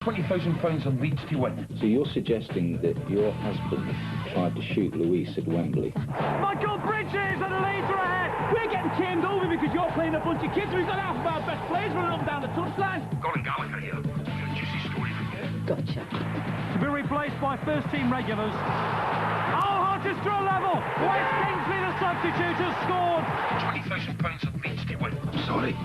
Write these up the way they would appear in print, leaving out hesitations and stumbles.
£20,000 on Leeds to win. So you're suggesting that your husband tried to shoot Louise at Wembley? Michael Bridges and the Leeds are ahead. We're getting tamed over because you're playing a bunch of kids. We've got half of our best players running up and down the touchline. Gordon Gallagher here. Got a juicy story from you. Gotcha. To be replaced by first-team regulars. Oh, Harchester level. Wes Kingsley, the substitute, has scored. £20,000 on Leeds to win. I'm sorry.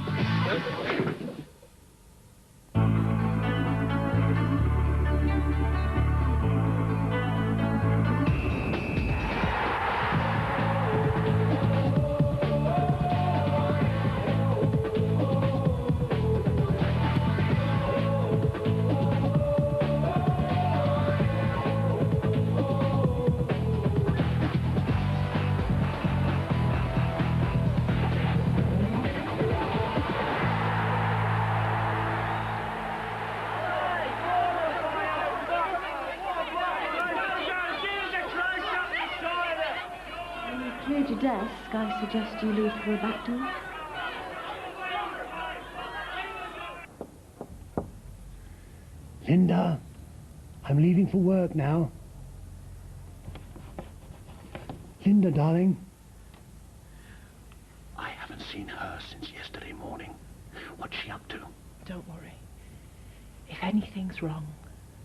Cleared your desk, I suggest you leave through a back door. Linda, I'm leaving for work now. Linda, darling. I haven't seen her since yesterday morning. What's she up to? Don't worry. If anything's wrong,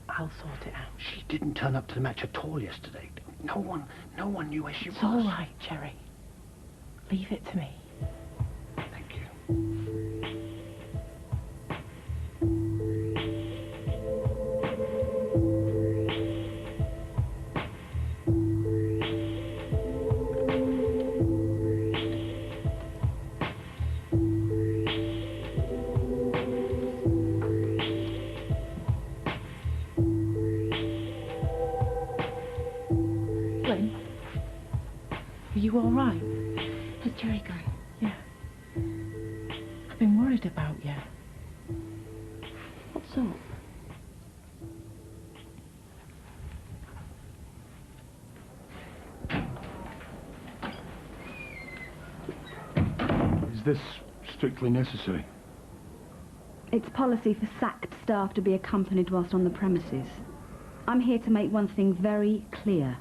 I'll sort it out. She didn't turn up to the match at all yesterday. No one knew where she was. It's all right, Jerry. Leave it to me. Thank you. Glenn, are you all right? Has Jerry gone? Yeah. I've been worried about you. What's up? Is this strictly necessary? It's policy for sacked staff to be accompanied whilst on the premises. I'm here to make one thing very clear.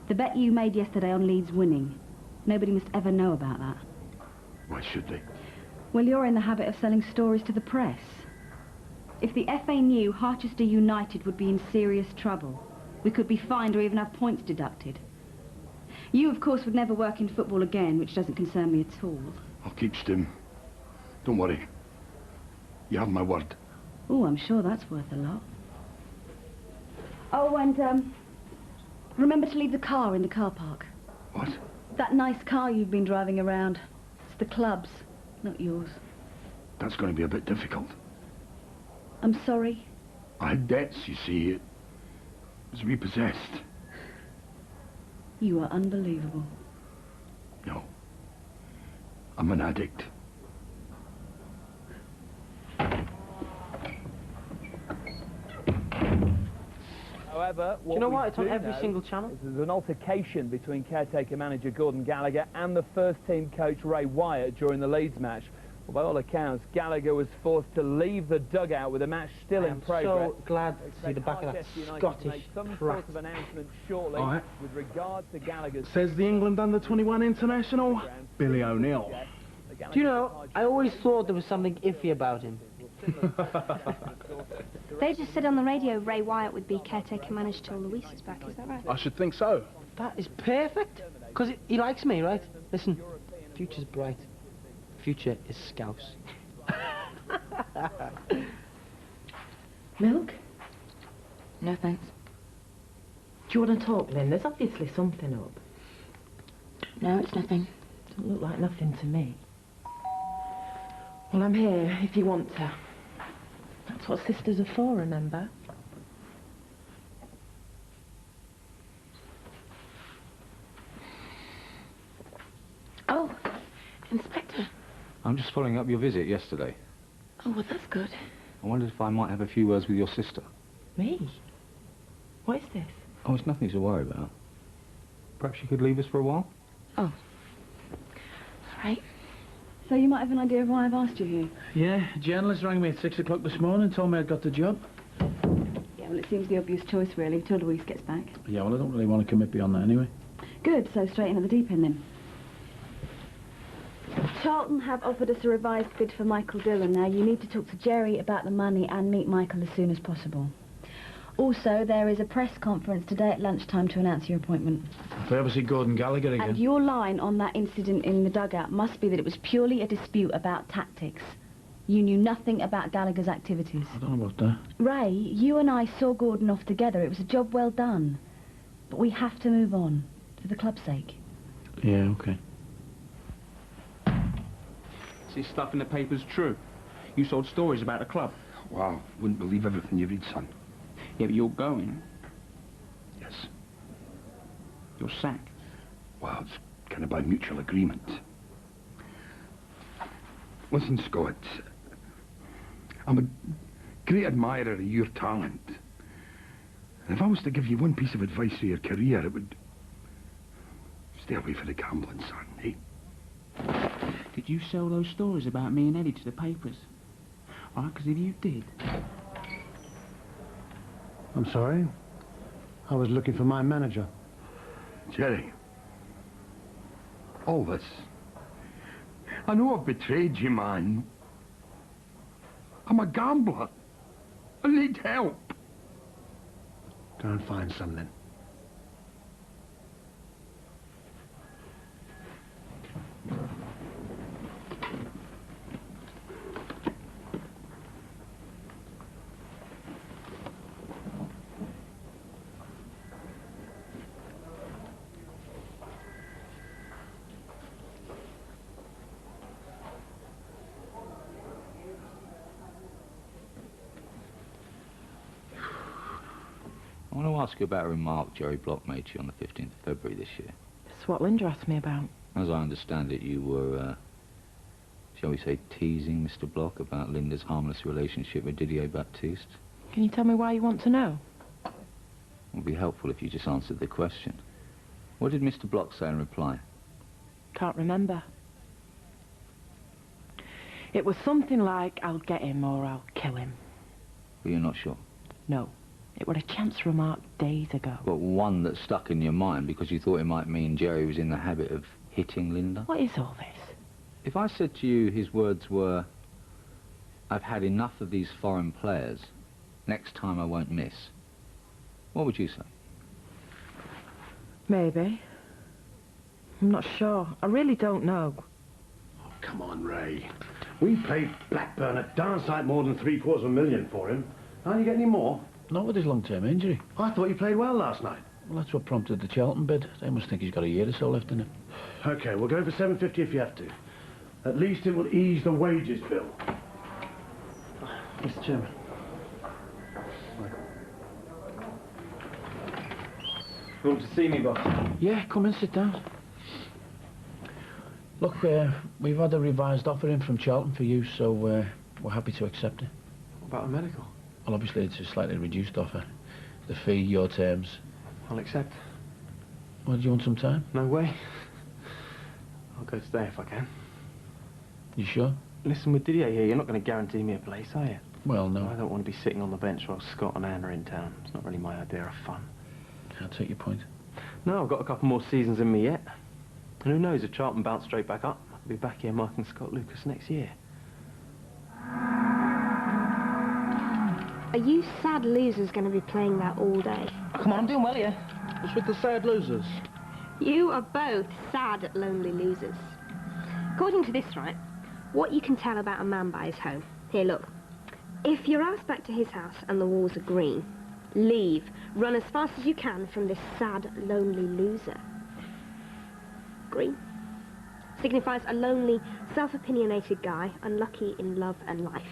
The bet you made yesterday on Leeds winning, nobody must ever know about that. Why should they? Well, you're in the habit of selling stories to the press. If the FA knew Harchester United would be in serious trouble, we could be fined or even have points deducted. You, of course, would never work in football again, which doesn't concern me at all. I'll keep stim. Don't worry. You have my word. Oh, I'm sure that's worth a lot. Oh, and, remember to leave the car in the car park. What? That nice car you've been driving around. It's the club's, not yours. That's going to be a bit difficult. I'm sorry. I had debts, you see. It was repossessed. You are unbelievable. No. I'm an addict. However, Do you know what? It's on every single channel. There's an altercation between caretaker manager Gordon Gallagher and the first-team coach Ray Wyatt during the Leeds match. Well, by all accounts, Gallagher was forced to leave the dugout with the match still in progress. I'm so glad to see the back of that Scottish crap. Sort of announcement shortly All right. with regard to Gallagher's... Says the England under-21 international, Billy O'Neill. Do you know, I always thought there was something iffy about him. They just said on the radio Ray Wyatt would be caretaker manager till Louise is back, is that right? I should think so. That is perfect. Because he likes me, right? Listen, future's bright. Future is Scouse. Milk? No, thanks. Do you want to talk then? There's obviously something up. No, it's nothing. Doesn't look like nothing to me. Well, I'm here if you want to. That's what sisters are for, remember? Oh, Inspector. I'm just following up your visit yesterday. Oh, well, that's good. I wondered if I might have a few words with your sister. Me? What is this? Oh, it's nothing to worry about. Perhaps you could leave us for a while? Oh. All right. So you might have an idea of why I've asked you here. Yeah, a journalist rang me at 6 o'clock this morning and told me I'd got the job. well, it seems the obvious choice, really, till Louise gets back. Yeah, well, I don't really want to commit beyond that anyway. Good, so straight into the deep end, then. Charlton have offered us a revised bid for Michael Dillon. Now, you need to talk to Jerry about the money and meet Michael as soon as possible. Also, there is a press conference today at lunchtime to announce your appointment. If I ever see Gordon Gallagher again... And your line on that incident in the dugout must be that it was purely a dispute about tactics. You knew nothing about Gallagher's activities. I don't know about that. Ray, you and I saw Gordon off together. It was a job well done. But we have to move on, for the club's sake. Yeah, OK. Is this stuff in the paper's true? You sold stories about the club. Wow, wouldn't believe everything you read, son. Yeah, but you're going. Yes. You're sacked. Well, it's kind of by mutual agreement. Listen, Scott, I'm a great admirer of your talent. And if I was to give you one piece of advice for your career, it would... Stay away from the gambling, son, eh? Did you sell those stories about me and Eddie to the papers? All right, because if you did... I'm sorry. I was looking for my manager. Jerry. All this. I know I've betrayed you, man. I'm a gambler. I need help. Go and find something. I want to ask you about a remark Jerry Block made to you on the 15th of February this year. That's what Linda asked me about. As I understand it, you were, shall we say, teasing Mr. Block about Linda's harmless relationship with Didier Baptiste. Can you tell me why you want to know? It would be helpful if you just answered the question. What did Mr. Block say in reply? Can't remember. It was something like, I'll get him or I'll kill him. Were you not sure? No. It was a chance remark days ago. But one that stuck in your mind because you thought it might mean Jerry was in the habit of hitting Linda? What is all this? If I said to you his words were, I've had enough of these foreign players, next time I won't miss, what would you say? Maybe. I'm not sure. I really don't know. Oh, come on, Ray. We paid Blackburn a darn sight more than $750,000 for him. Can't you get any more? Not with his long-term injury. I thought you played well last night. Well, that's what prompted the Charlton bid. They must think he's got a year or so left in him. OK, we'll go for $750 if you have to. At least it will ease the wages bill. Mr. Chairman. You want to see me, boss? Yeah, come in, sit down. Look, we've had a revised offer in from Charlton for you, so we're happy to accept it. What about a medical? Well, obviously it's a slightly reduced offer. The fee, your terms. I'll accept. Well, do you want some time? No way. I'll go today if I can. You sure? Listen, with Didier here, you're not going to guarantee me a place, are you? Well, no. I don't want to be sitting on the bench while Scott and Anne are in town. It's not really my idea of fun. I'll take your point. No, I've got a couple more seasons in me yet. And who knows, if Charlton bounce straight back up, I'll be back here marking Scott Lucas next year. Are you sad losers going to be playing that all day? Come on, I'm doing well here. What's with the sad losers? You are both sad, lonely losers. According to this, right, what you can tell about a man by his home. Here, look. If you're asked back to his house and the walls are green, leave. Run as fast as you can from this sad, lonely loser. Green signifies a lonely, self-opinionated guy, unlucky in love and life.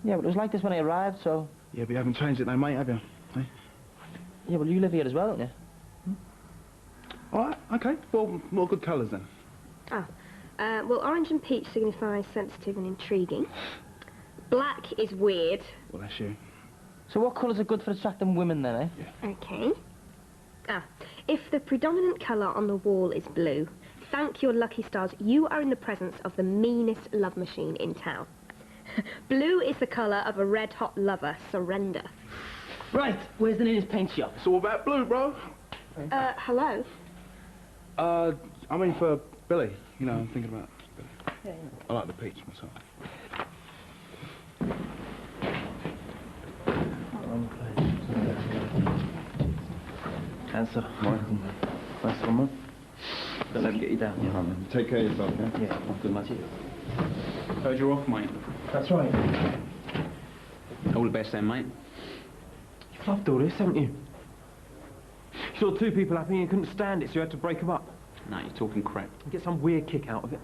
Yeah, but it was like this when I arrived, so... Yeah, but you haven't changed it though, mate, have you? Eh? Yeah, well, you live here as well, don't you? All right, OK. Well, more good colours then. Well, orange and peach signifies sensitive and intriguing. Black is weird. Well, that's you. So what colours are good for attracting women then, eh? Yeah. OK. If the predominant colour on the wall is blue, thank your lucky stars, you are in the presence of the meanest love machine in town. Blue is the colour of a red-hot lover. Surrender. Right, where's the nearest paint shop? It's all about blue, bro. Hello? I mean for Billy. You know, I'm thinking about Billy. I like the peach myself. Answer. Michael. Nice one, man. Don't let him get you down. Yeah, man. Take care of yourself, yeah? Yeah, good man. Heard you're off, mate. That's right. All the best then, mate. You've loved all this, haven't you? You saw two people happy and you couldn't stand it, so you had to break them up. No, you're talking crap. You get some weird kick out of it.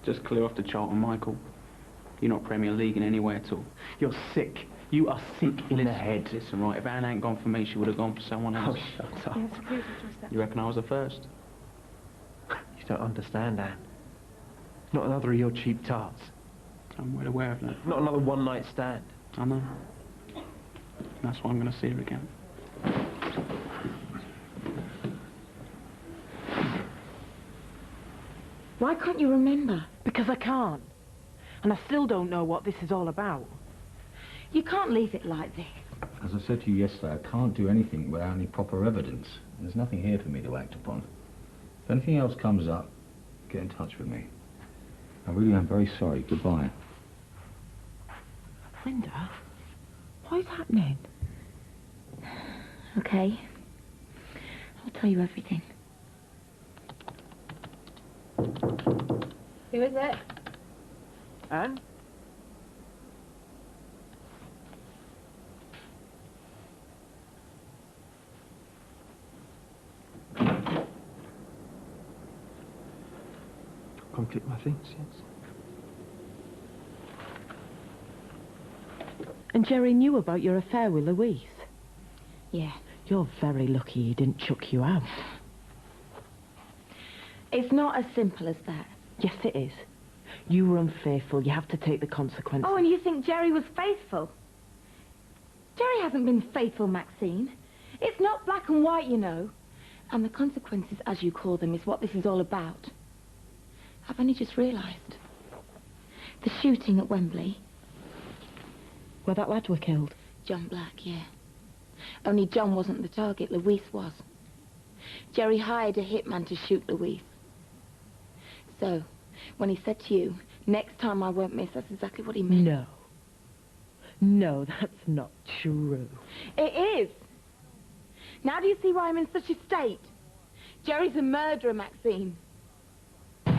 Just clear off the Charlton, Michael. You're not Premier League in any way at all. You're sick. You are sick in the head. Listen, right, if Anne hadn't gone for me, she would have gone for someone else. Oh, shut up. You reckon I was the first? You don't understand, Anne. Not another of your cheap tarts. I'm well aware of that. Not another one-night stand. I know. That's why I'm going to see her again. Why can't you remember? Because I can't. And I still don't know what this is all about. You can't leave it like this. As I said to you yesterday, I can't do anything without any proper evidence. There's nothing here for me to act upon. If anything else comes up, get in touch with me. I really am very sorry. Goodbye. Linda, what is happening? Okay. I'll tell you everything. Who is it? Anne? Come click my things, yes. And Jerry knew about your affair with Louise? Yeah. You're very lucky he didn't chuck you out. It's not as simple as that. Yes, it is. You were unfaithful. You have to take the consequences. Oh, and you think Jerry was faithful? Jerry hasn't been faithful, Maxine. It's not black and white, you know. And the consequences, as you call them, is what this is all about. I've only just realised. The shooting at Wembley. Where that lad were killed? John Black, yeah. Only John wasn't the target, Louise was. Jerry hired a hitman to shoot Louise. So, when he said to you, next time I won't miss, that's exactly what he meant. No. No, that's not true. It is. Now do you see why I'm in such a state? Jerry's a murderer, Maxine. Are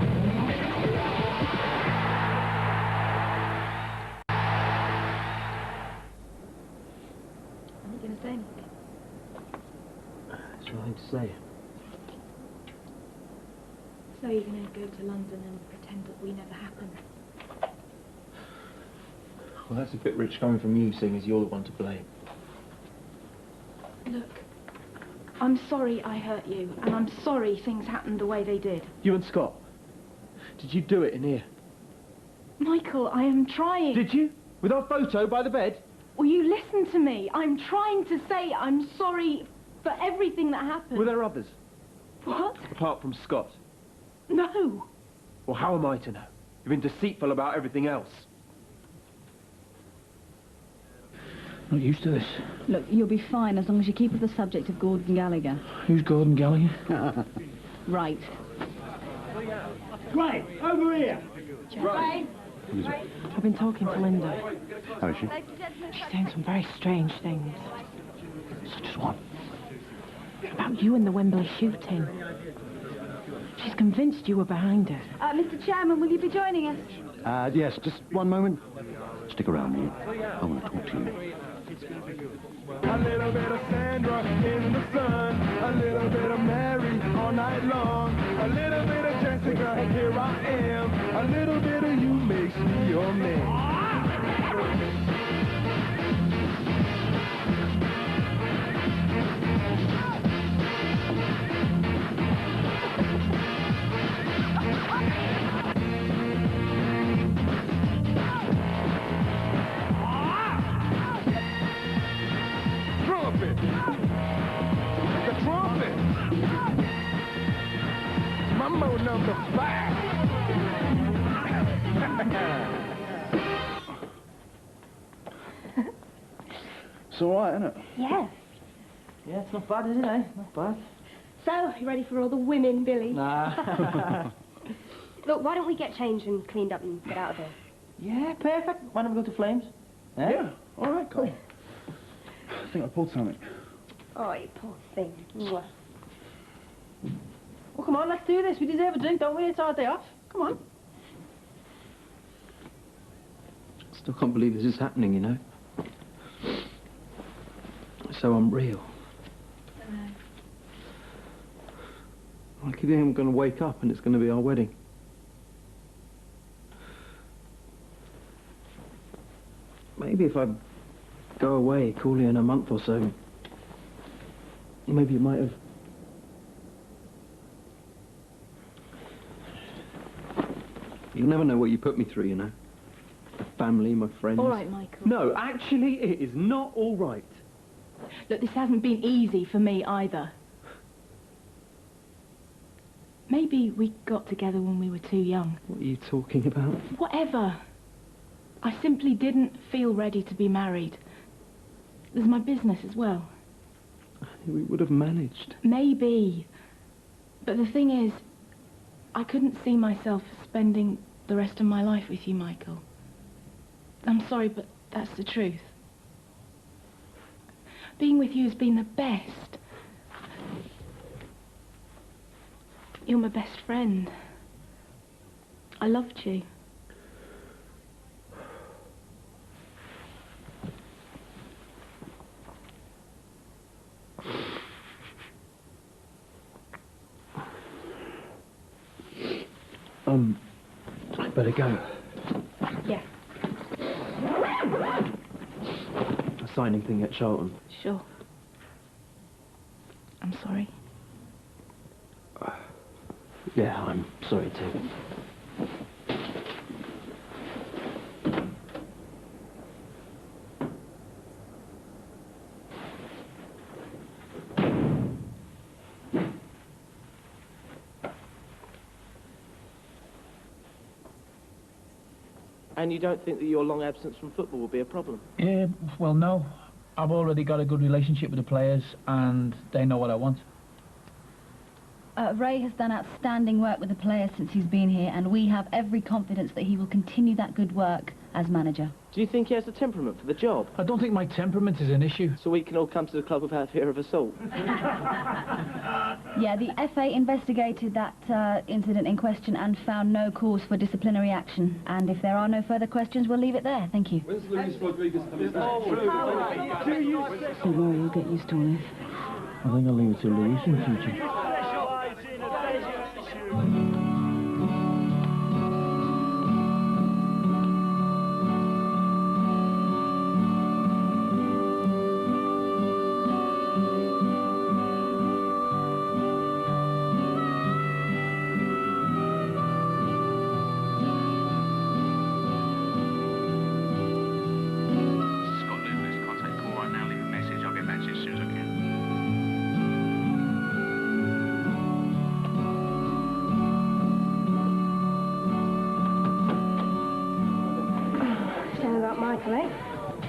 you going to say anything? There's nothing to say. So you're going to go to London and pretend that we never happened? Well, that's a bit rich coming from you, seeing as you're the one to blame. Look, I'm sorry I hurt you, and I'm sorry things happened the way they did. You and Scott, did you do it in here? Michael, I am trying. Did you? With our photo by the bed? Will you listen to me? I'm trying to say I'm sorry for everything that happened. Were there others? What? Apart from Scott? No. Well, how am I to know? You've been deceitful about everything else. Not used to this. Look, you'll be fine as long as you keep with the subject of Gordon Gallagher. Who's Gordon Gallagher? Right. Right, over here. Right. I've been talking to Linda. How is she? She's saying some very strange things. Such as what? About you and the Wembley shooting. She's convinced you were behind it. Mr. Chairman, will you be joining us? Yes, just one moment. Stick around here. I want to talk to you. A little bit of Sandra in the sun, a little bit of Mary all night long, a little bit of Jessica, here I am, a little bit of you makes me your man. Mambo number 5. It's all right, isn't it? Yeah. Yeah, it's not bad, is it, eh? Not bad. So, you ready for all the women, Billy? Nah. Look, why don't we get changed and cleaned up and get out of here? Yeah, perfect. Why don't we go to Flames? Eh? Yeah, all right, cool. I think I pulled something. Oh, you poor thing. Mwah. Well, come on, let's do this. We deserve a drink, don't we? It's our day off. Come on. Still can't believe this is happening, you know. It's so unreal. I know. Like I think I'm going to wake up and it's going to be our wedding. Maybe if I go away, call you in a month or so, maybe you might have... You'll never know what you put me through, you know. The family, my friends. All right, Michael. No, actually, it is not all right. Look, this hasn't been easy for me either. Maybe we got together when we were too young. What are you talking about? Whatever. I simply didn't feel ready to be married. There's my business as well. We would have managed. Maybe. But the thing is, I couldn't see myself spending the rest of my life with you, Michael. I'm sorry, but that's the truth. Being with you has been the best. You're my best friend. I loved you. I better go. Yeah. A signing thing at Charlton. Sure. I'm sorry. Yeah, I'm sorry too. And you don't think that your long absence from football will be a problem? Yeah, well, no. I've already got a good relationship with the players, and they know what I want. Ray has done outstanding work with the players since he's been here, and we have every confidence that he will continue that good work as manager. Do you think he has the temperament for the job? I don't think my temperament is an issue. So we can all come to the club without fear of assault? Yeah, the FA investigated that incident in question and found no cause for disciplinary action. And if there are no further questions, we'll leave it there. Thank you. When's Luis Rodriguez coming back? Don't worry, you'll get used to all this. I think I'll leave it to Luis in future. Michael, eh?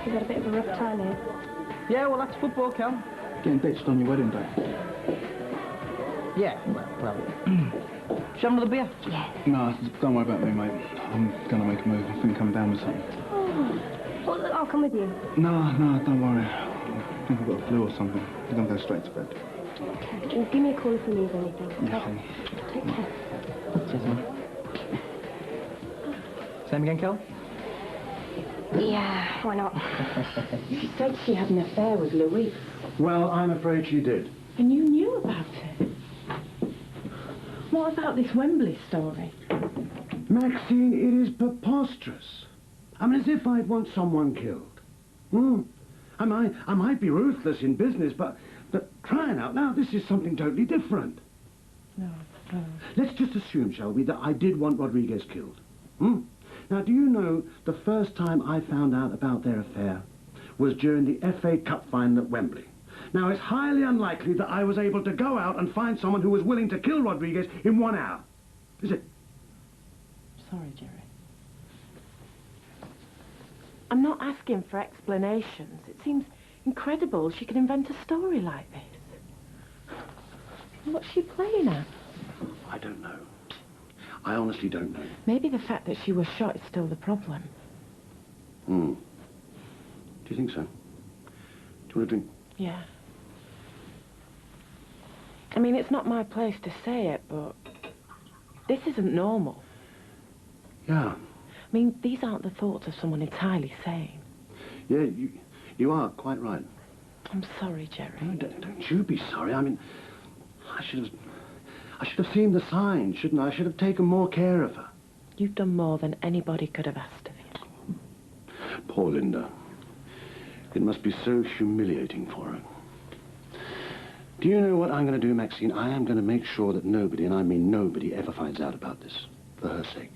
You've got a bit of a rough time here. Yeah, well, that's football, Cal. Getting ditched on your wedding day. Yeah, well. Shall another beer? Yeah. No, don't worry about me, mate. I'm going to make a move. I think I'm coming down with something. Oh. Well, look, I'll come with you. No, don't worry. I think I've got a flu or something. I think I'm going straight to bed. Okay. Well, give me a call if you need anything. Yeah. Take care. Cheers, man. Same again, Cal? Yeah, why not? She said she had an affair with Louis. Well, I'm afraid she did. And you knew about it. What about this Wembley story? Maxine, it is preposterous. I mean, as if I'd want someone killed. I might be ruthless in business, but crying out loud, this is something totally different. No. Let's just assume, shall we, that I did want Rodriguez killed. Now, do you know the first time I found out about their affair was during the FA Cup final at Wembley? Now, it's highly unlikely that I was able to go out and find someone who was willing to kill Rodriguez in 1 hour. Is it? Sorry, Jerry. I'm not asking for explanations. It seems Incredible she could invent a story like this. What's she playing at? I don't know. I honestly don't know. Maybe the fact that she was shot is still the problem. Hmm. Do you think so? Do you want a drink? Yeah. I mean, it's not my place to say it, but this isn't normal. Yeah. I mean, these aren't the thoughts of someone entirely sane. Yeah, you are quite right. I'm sorry, Jerry. No, don't you be sorry. I mean, I should have seen the signs, shouldn't I? I should have taken more care of her. You've done more than anybody could have asked of you. Poor Linda. It must be so humiliating for her. Do you know what I'm going to do, Maxine? I am going to make sure that nobody, and I mean nobody, ever finds out about this. For her sake.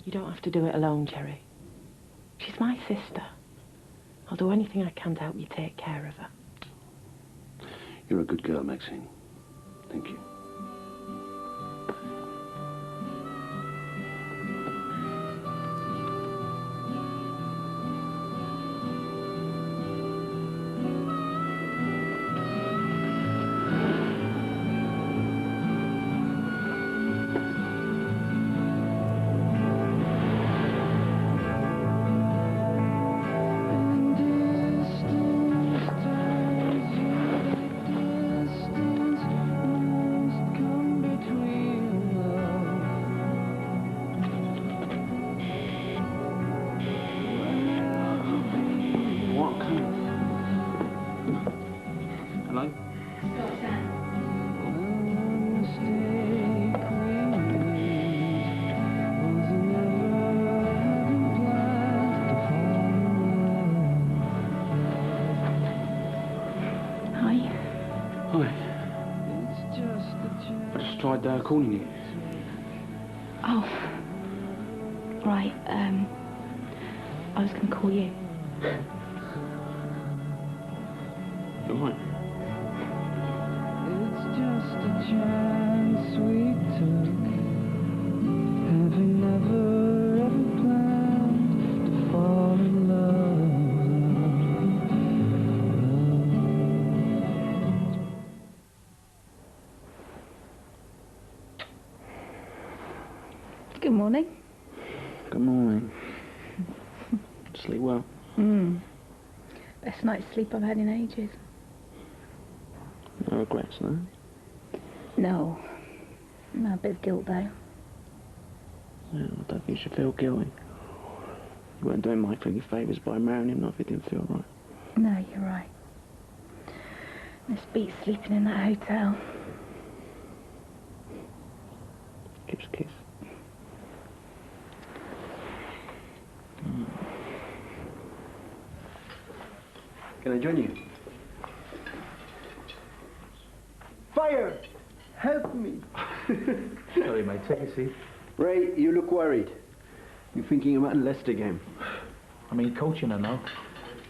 You don't have to do it alone, Jerry. She's my sister. I'll do anything I can to help you take care of her. You're a good girl, Maxine. Thank you. Calling you. Oh. Right, I was going to call you. All right. It's just a chance we took, having never ever planned to fall in Good morning. Good morning. Sleep well? Best night's sleep I've had in ages. No regrets, no? No. No, a bit of guilt, though. Yeah, I don't think you should feel guilty. You weren't doing Mike any favours by marrying him, not if it didn't feel right. No, you're right. This beats sleeping in that hotel. Kiss, kiss. Can I join you? Fire! Help me! Sorry, mate. Take a seat. Ray, you look worried. You thinking about the Leicester game? I mean, coaching, I know.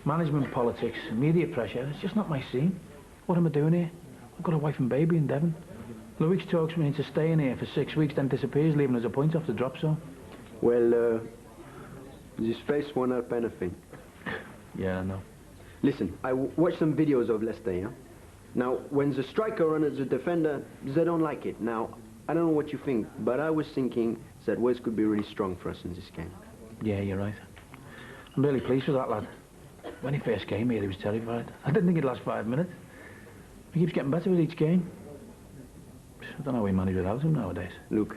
Management, politics, media pressure, it's just not my scene. What am I doing here? I've got a wife and baby in Devon. Luis talks me into staying here for 6 weeks, then disappears, leaving us a point off the drop zone. Well, this face won't help anything. Yeah, I know. Listen, I watched some videos of Leicester, yeah? Now, when the striker runs as a defender, they don't like it. Now, I don't know what you think, but I was thinking that West could be really strong for us in this game. Yeah, you're right. I'm really pleased with that lad. When he first came here, he was terrified. I didn't think he'd last 5 minutes. He keeps getting better with each game. I don't know how we manage without him nowadays. Look,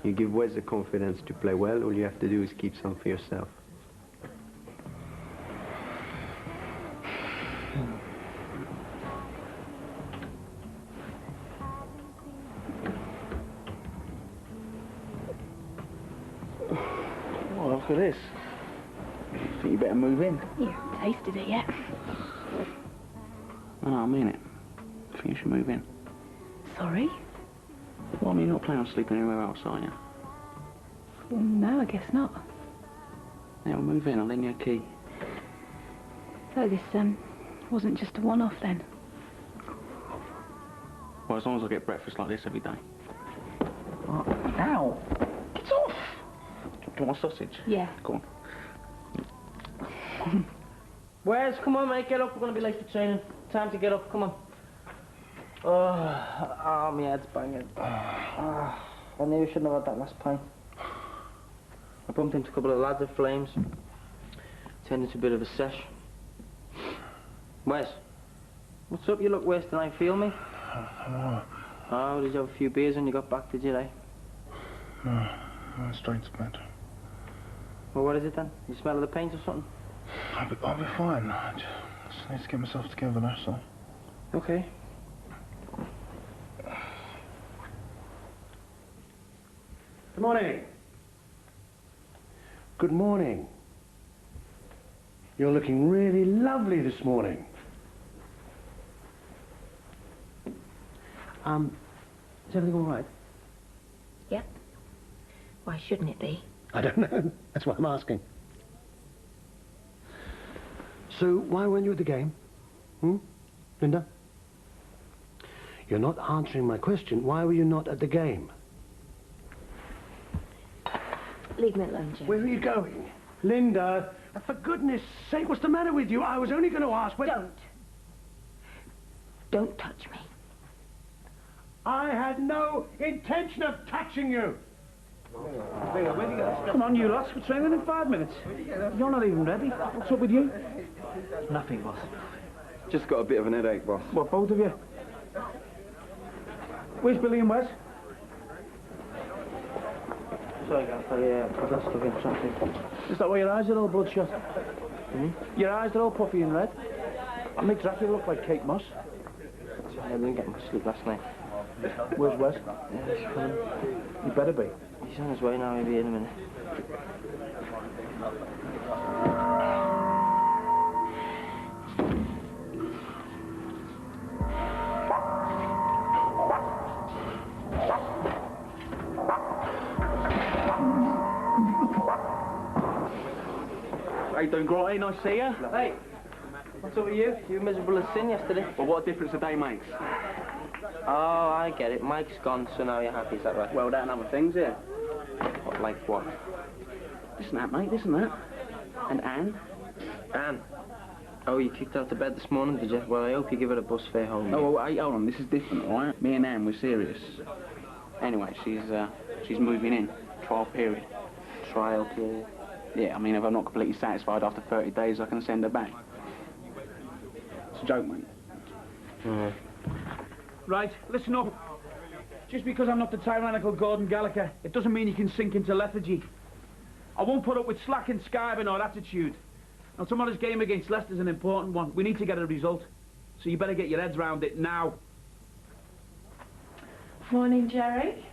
you give West the confidence to play well, all you have to do is keep some for yourself. Well, look at this. Think you better move in? You haven't tasted it yet. No, I mean it. I think you should move in. Sorry? Well, I mean, you're not planning on sleeping anywhere else, are you? Well, no, I guess not. Yeah, well, move in. I'll lend you a key. So this, wasn't just a one-off then? Well, as long as I get breakfast like this every day. Oh, ow! Get off! Do you want a sausage? Yeah. Go on. Wes, come on, mate, get up. We're going to be late for training. Time to get up, come on. Oh, my head's banging. I knew I shouldn't have had that last pint. I bumped into a couple of lads at Flames. Turned into a bit of a sesh. Wes, what's up? You look worse than I feel, me. Oh, did you have a few beers when you got back, did you, eh? No, straight to bed. Well, what is it then? You smell of the paint or something? I'll be fine. I just need to get myself together, that's all. Okay. Good morning. Good morning. You're looking really lovely this morning. Is everything all right? Yeah. Why shouldn't it be? I don't know. That's why I'm asking. So, why weren't you at the game? Linda? You're not answering my question. Why were you not at the game? Leave me alone, Jim. Where are you going? Linda, for goodness sake, what's the matter with you? I was only going to ask when... Don't touch me. I had no intention of touching you. Come on, you lots. We're training in 5 minutes. You're not even ready. What's up with you? Nothing, boss. Just got a bit of an headache, boss. What, both of you? Where's Billy and Wes? Sorry, Gaff, I got stuck in traffic. Is that why your eyes are all bloodshot? Your eyes are all puffy and red. I make Dracula look like Kate Moss. I didn't get much sleep last night. Where's Wes? Yeah, he's coming. You better be. He's on his way now, he'll be in a minute. How you doing, Grotty? Nice to see you. Hey, what's up with you? You were miserable as sin yesterday. Well, what a difference a day makes. Oh, I get it. Mike's gone, so now you're happy, is that right? Well, that and other things, yeah. What, like what? Listen that, mate, listen that. And Anne? Anne? Oh, you kicked her out of bed this morning, did you? Well, I hope you give her a bus fare home. Oh, well, hey, hold on, this is different, all right? Me and Anne, we're serious. Anyway, she's moving in. Trial period. Trial period? Yeah, I mean, if I'm not completely satisfied after 30 days, I can send her back. It's a joke, mate. Right, listen up. Just because I'm not the tyrannical Gordon Gallagher, it doesn't mean you can sink into lethargy. I won't put up with slack and skiving or attitude. Now, tomorrow's game against Leicester's an important one. We need to get a result. So you better get your heads round it now. Morning, Jerry.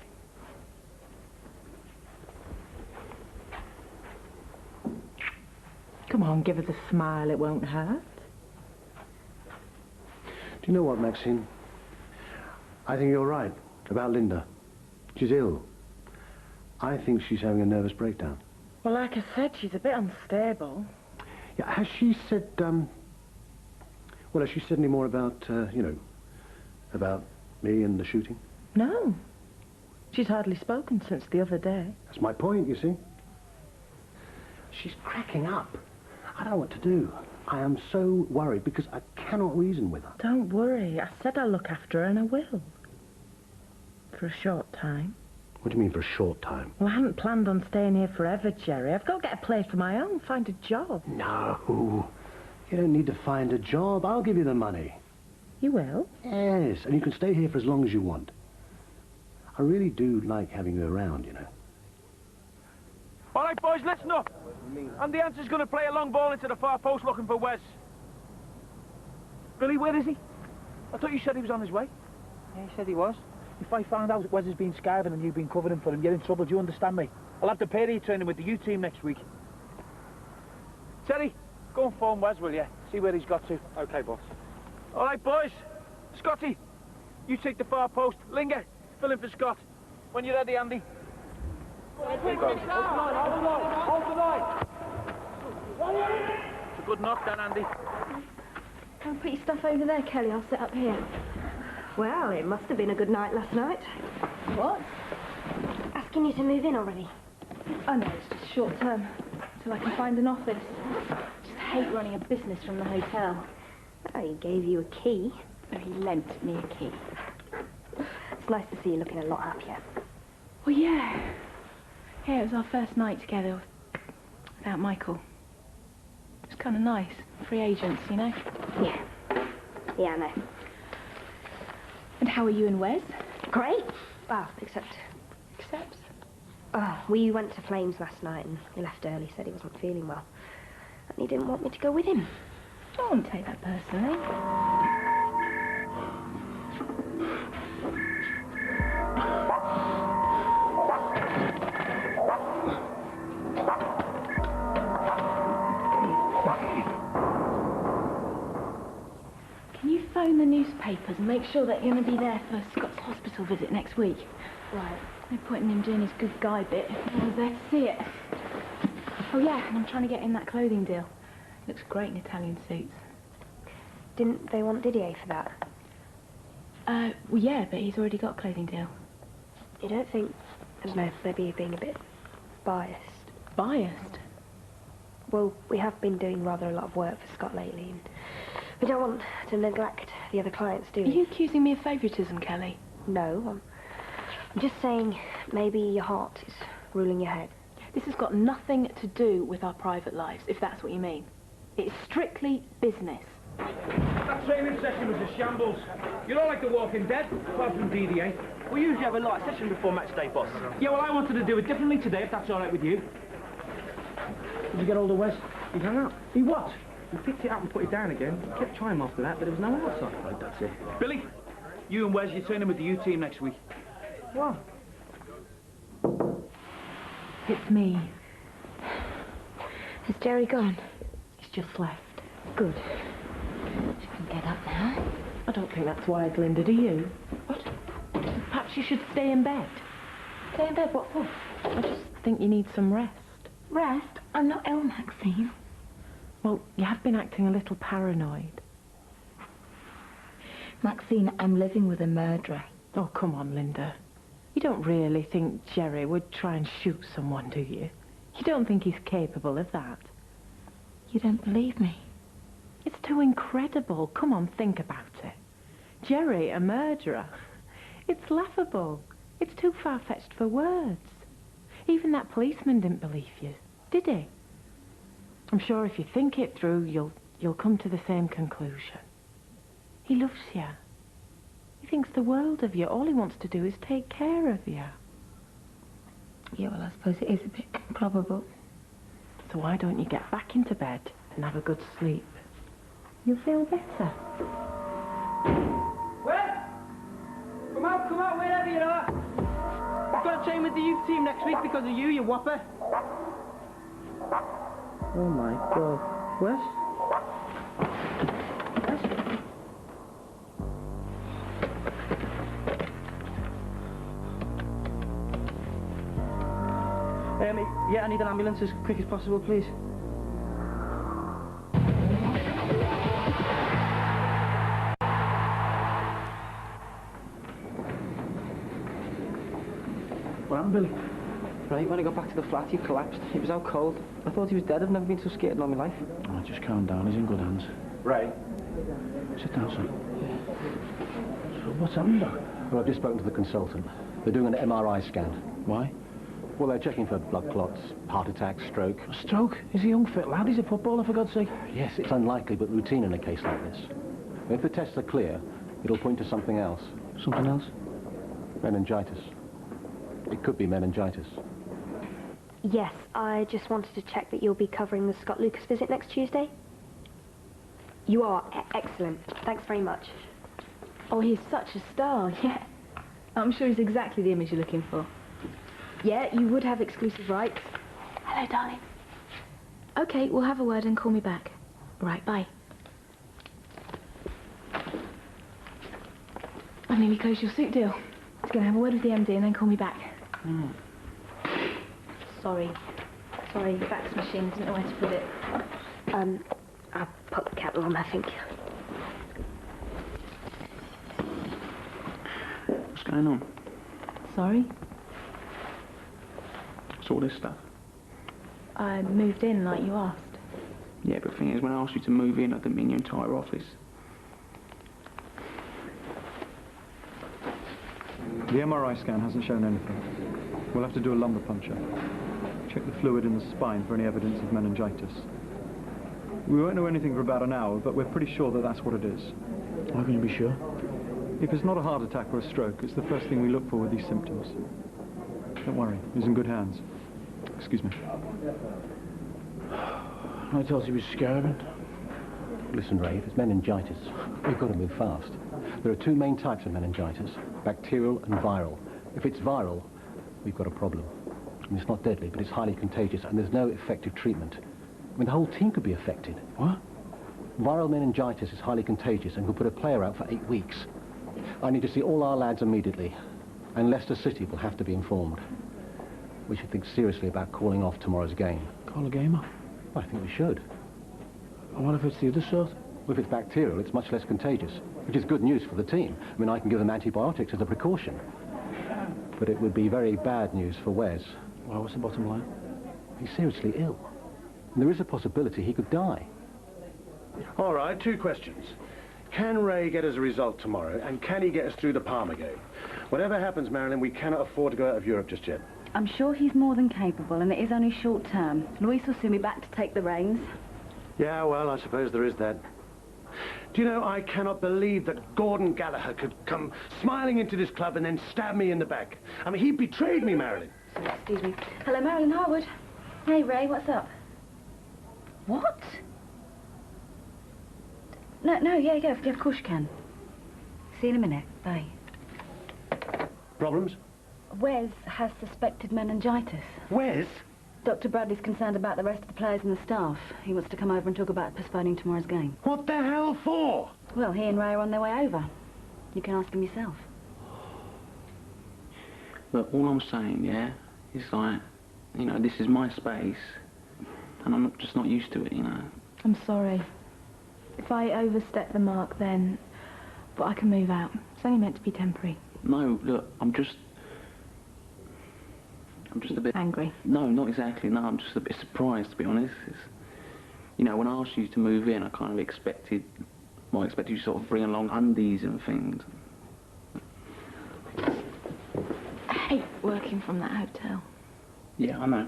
Come on, give her the smile, it won't hurt. Do you know what, Maxine? I think you're right about Linda. She's ill. I think she's having a nervous breakdown. Well, like I said, she's a bit unstable. Yeah, has she said, well, has she said any more about, you know, about me and the shooting? No. She's hardly spoken since the other day. That's my point, you see. She's cracking up. I don't know what to do. I am so worried because I cannot reason with her. Don't worry. I said I'll look after her, and I will. For a short time. What do you mean for a short time? Well, I haven't planned on staying here forever, Jerry. I've got to get a place of my own, find a job. No. You don't need to find a job. I'll give you the money. You will? Yes, and you can stay here for as long as you want. I really do like having you around, you know. All right, boys, listen up. And the answer's going to play a long ball into the far post looking for Wes. Billy, where is he? I thought you said he was on his way. Yeah, he said he was. If I find out Wes has been skiving and you've been covering for him, you're in trouble, do you understand me? I'll have to pay you training with the U team next week. Terry, go and phone Wes, will you? See where he's got to. OK, boss. All right, boys. Scotty, you take the far post. Linger, fill in for Scott. When you're ready, Andy. Hold the line. It's a good knock, then, Andy. Can I put your stuff over there, Kelly? I'll sit up here. Well, it must have been a good night last night. What? Asking you to move in already. Oh, no, it's just short term. Till I can find an office. Just hate running a business from the hotel. Oh, he gave you a key. No, he lent me a key. It's nice to see you looking a lot happier. Well, yeah. Yeah, it was our first night together without Michael. It was kind of nice. Free agents, you know? Yeah. Yeah, I know. And how are you and Wes? Great. Well, except... Oh, we went to Flames last night and he left early, said he wasn't feeling well. And he didn't want me to go with him. I wouldn't take that personally. Can you phone the newspapers and make sure that you're going to be there for Scott's hospital visit next week? Right. No point in him doing his good guy bit if no one's there to see it. Oh yeah, and I'm trying to get in that clothing deal. Looks great in Italian suits. Didn't they want Didier for that? Well yeah, but he's already got a clothing deal. You don't think... I don't know, maybe you're being a bit biased. Biased? Well, we have been doing rather a lot of work for Scott lately, and we don't want to neglect the other clients, do we? Are you accusing me of favouritism, Kelly? No, I'm just saying maybe your heart is ruling your head. This has got nothing to do with our private lives, if that's what you mean. It's strictly business. That training session was a shambles. You're all like the Walking Dead, apart from DDA. We usually have a light session before match day, boss. Yeah, well, I wanted to do it differently today, if that's all right with you. Did you get hold of Wes? He hung up. He what? We picked it up and put it down again. Kept trying after that, but there was no answer. Right, that's it. Billy, you and Wes, you're training with the U team next week. What? It's me. Has Jerry gone? He's just left. Good. She can get up now. I don't think that's wise, Linda, do you? What? Perhaps you should stay in bed. Stay in bed, what for? I just think you need some rest. Rest? I'm not ill, Maxine. Well, you have been acting a little paranoid. Maxine, I'm living with a murderer. Oh, come on, Linda. You don't really think Jerry would try and shoot someone, do you? You don't think he's capable of that? You don't believe me? It's too incredible. Come on, think about it. Jerry, a murderer. It's laughable. It's too far-fetched for words. Even that policeman didn't believe you, did he? I'm sure if you think it through, you'll come to the same conclusion. He loves you. He thinks the world of you. All he wants to do is take care of you. Yeah, well, I suppose it is a bit improbable. So why don't you get back into bed and have a good sleep? You'll feel better. Where? Come out, wherever you are. I've got to train with the youth team next week because of you whopper. Oh my God. Wes? Yeah, I need an ambulance as quick as possible, please. What happened, Billy? Right, when I got back to the flat, he collapsed. He was out cold. I thought he was dead. I've never been so scared in all my life. Oh, just calm down. He's in good hands. Ray? Sit down, son. So what's happened, Doc? Well, I've just spoken to the consultant. They're doing an MRI scan. Why? Well, they're checking for blood clots, heart attack, stroke. A stroke? He's a young, fit lad. He's a footballer, for God's sake. Yes, it's unlikely, but routine in a case like this. If the tests are clear, it'll point to something else. Something else? Meningitis. It could be meningitis. Yes, I just wanted to check that you'll be covering the Scott Lucas visit next Tuesday. You are. Excellent. Thanks very much. Oh, he's such a star, yeah. I'm sure he's exactly the image you're looking for. Yeah, you would have exclusive rights. Hello, darling. Okay, we'll have a word and call me back. Right, bye. I've nearly closed your suit deal. Just gonna have a word with the MD and then call me back. Sorry. Sorry, fax machine didn't know where to put it. I'll put the kettle on, I think. What's going on? Sorry? What's all this stuff? I moved in like you asked. Yeah, but the thing is, when I asked you to move in, I didn't mean your entire office. The MRI scan hasn't shown anything. We'll have to do a lumbar puncture. Check the fluid in the spine for any evidence of meningitis. We won't know anything for about an hour, but we're pretty sure that that's what it is. How can you be sure? If it's not a heart attack or a stroke, it's the first thing we look for with these symptoms. Don't worry, he's in good hands. Excuse me. I thought he was scarabin. Listen, Ray, if it's meningitis, we've got to move fast. There are two main types of meningitis, bacterial and viral. If it's viral, we've got a problem. I mean, it's not deadly, but it's highly contagious, and there's no effective treatment. I mean, the whole team could be affected. What? Viral meningitis is highly contagious and could put a player out for 8 weeks. I need to see all our lads immediately, and Leicester City will have to be informed. We should think seriously about calling off tomorrow's game. Call a game off? I think we should. And what if it's the other sort? Well, if it's bacterial, it's much less contagious, which is good news for the team. I mean, I can give them antibiotics as a precaution. But it would be very bad news for Wes. Well, what's the bottom line? He's seriously ill. And there is a possibility he could die. All right, 2 questions. Can Ray get us a result tomorrow, and can he get us through the Parma game? Whatever happens, Marilyn, we cannot afford to go out of Europe just yet. I'm sure he's more than capable, and it is only short term. Luis will soon be back to take the reins. Yeah, well, I suppose there is that. Do you know, I cannot believe that Gordon Gallagher could come smiling into this club and then stab me in the back. I mean, he betrayed me, Marilyn. Excuse me. Hello, Marilyn Harwood. Hey, Ray, what's up? What? No, yeah, of course you can. See you in a minute. Bye. Problems? Wes has suspected meningitis. Wes? Dr. Bradley's concerned about the rest of the players and the staff. He wants to come over and talk about postponing tomorrow's game. What the hell for? Well, he and Ray are on their way over. You can ask him yourself. Look, all I'm saying, yeah, is like, you know, this is my space, and I'm just not used to it, you know. I'm sorry. If I overstep the mark, then... But I can move out. It's only meant to be temporary. No, look, I'm just a bit... Angry? No, not exactly. No, I'm just a bit surprised, to be honest. It's, you know, when I asked you to move in, I kind of expected... Well, I expected you to sort of bring along undies and things. I hate working from that hotel. Yeah, I know.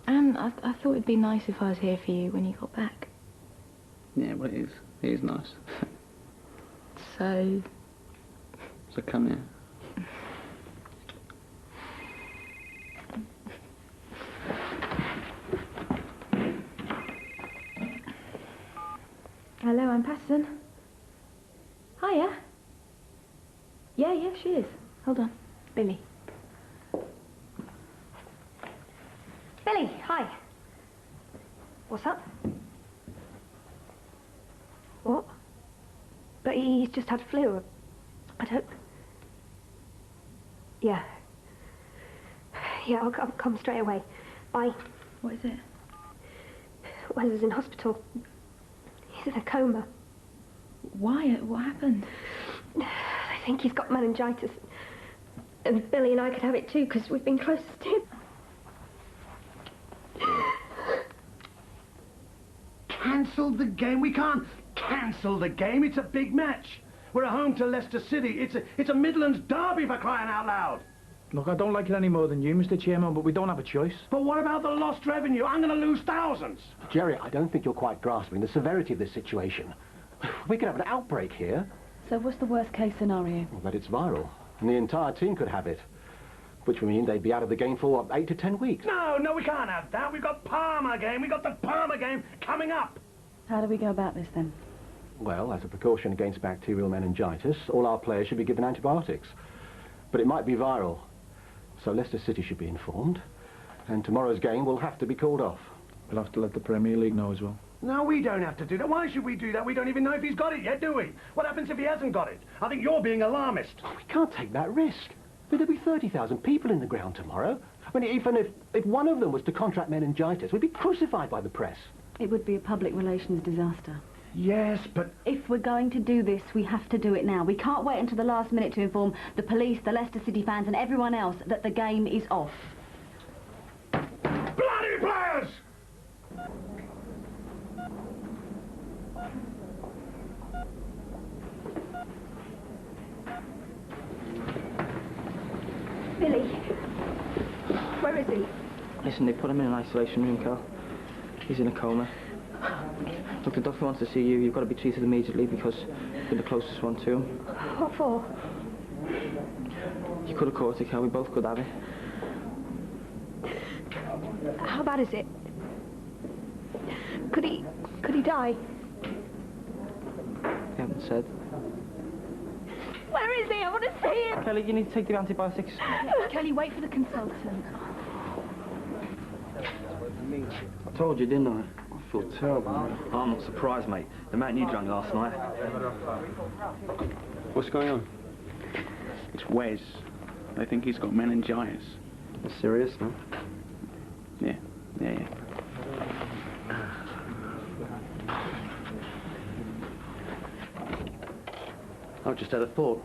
And I thought it'd be nice if I was here for you when you got back. Yeah, well, it is. It is nice. So come here. Hello, I'm Patterson. Hiya. Yeah, she is. Hold on. Billy. Billy, hi. What's up? What? But he's just had flu. I don't... Yeah. Yeah, I'll come straight away. Bye. What is it? Wes is in hospital. He's in a coma. Wyatt, what happened? I think he's got meningitis. And Billy and I could have it too, because we've been closest to him. Cancel the game? We can't cancel the game. It's a big match. We're at home to Leicester City. It's a Midlands derby, for crying out loud. Look, I don't like it any more than you, Mr. Chairman, but we don't have a choice. But what about the lost revenue? I'm going to lose thousands. Jerry, I don't think you're quite grasping the severity of this situation. We could have an outbreak here. So what's the worst case scenario? Well, that it's viral, and the entire team could have it. Which would mean they'd be out of the game for, what, 8 to 10 weeks? No, we can't have that. We've got Parma game. We've got the Parma game coming up. How do we go about this, then? Well, as a precaution against bacterial meningitis, all our players should be given antibiotics. But it might be viral. So Leicester City should be informed. And tomorrow's game will have to be called off. We'll have to let the Premier League know as well. No, we don't have to do that. Why should we do that? We don't even know if he's got it yet, do we? What happens if he hasn't got it? I think you're being alarmist. Oh, we can't take that risk. There'll be 30,000 people in the ground tomorrow. I mean, even if one of them was to contract meningitis, we'd be crucified by the press. It would be a public relations disaster. Yes, but... If we're going to do this, we have to do it now. We can't wait until the last minute to inform the police, the Leicester City fans and everyone else that the game is off. Bloody players! Listen, they put him in an isolation room, Cal. He's in a coma. Look, the doctor wants to see you. You've got to be treated immediately because you're the closest one to him. What for? You could have caught it, Cal. We both could have it. How bad is it? Could he die? They haven't said. Where is he? I want to see him. Kelly, you need to take the antibiotics. Kelly, wait for the consultant. I told you, didn't I? I feel terrible, man. I'm not surprised, mate. The man you drank last night. What's going on? It's Wes. They think he's got meningitis. It's serious, no? Yeah. I've just had a thought.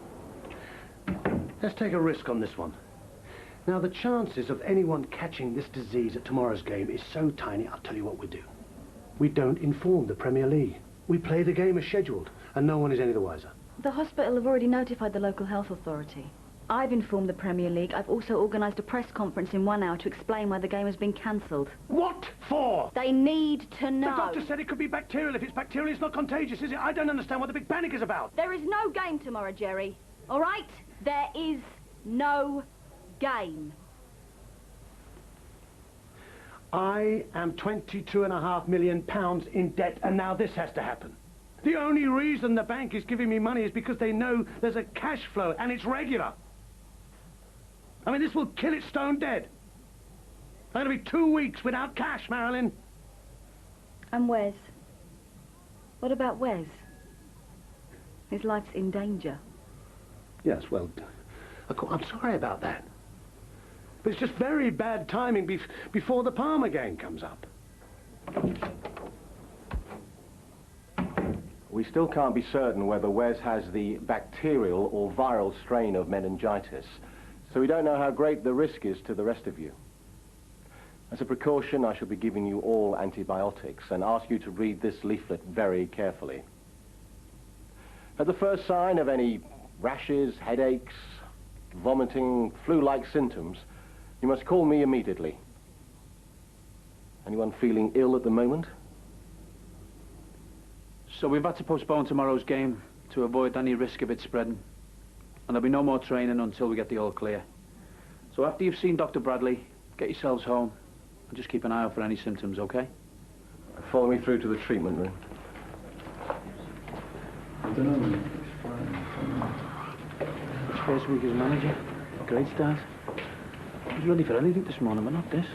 Let's take a risk on this one. Now, the chances of anyone catching this disease at tomorrow's game is so tiny, I'll tell you what we do. We don't inform the Premier League. We play the game as scheduled, and no one is any the wiser. The hospital have already notified the local health authority. I've informed the Premier League. I've also organised a press conference in 1 hour to explain why the game has been cancelled. What for? They need to know. The doctor said it could be bacterial. If it's bacterial, it's not contagious, is it? I don't understand what the big panic is about. There is no game tomorrow, Jerry. All right? There is no game. I am £22.5 million in debt, and now this has to happen. The only reason the bank is giving me money is because they know there's a cash flow, and it's regular. I mean, this will kill it stone dead. I'm going to be 2 weeks without cash, Marilyn. And Wes? What about Wes? His life's in danger. Yes, well, I'm sorry about that. But it's just very bad timing before the Parma game comes up. We still can't be certain whether Wes has the bacterial or viral strain of meningitis, so we don't know how great the risk is to the rest of you. As a precaution, I shall be giving you all antibiotics and ask you to read this leaflet very carefully. At the first sign of any rashes, headaches, vomiting, flu-like symptoms, you must call me immediately. Anyone feeling ill at the moment? So we've had to postpone tomorrow's game to avoid any risk of it spreading. And there'll be no more training until we get the all clear. So after you've seen Dr. Bradley, get yourselves home and just keep an eye out for any symptoms, okay? Follow me through to the treatment room. I don't know. His first week as manager. Great start. He was ready for anything this morning, but not this.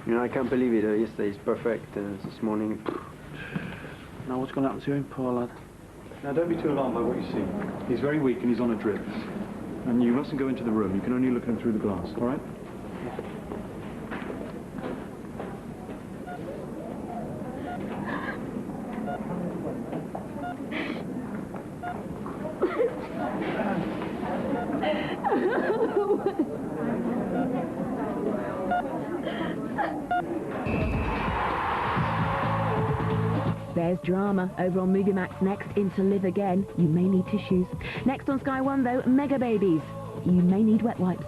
You know, I can't believe it. Yesterday's perfect. This morning... Now what's going to happen to him, poor lad? Now, don't be too alarmed by what you see. He's very weak and he's on a drip. And you mustn't go into the room. You can only look at him through the glass, all right? There's drama over on Movie Max next in To Live Again. You may need tissues. Next on Sky One, though, Mega Babies. You may need wet wipes.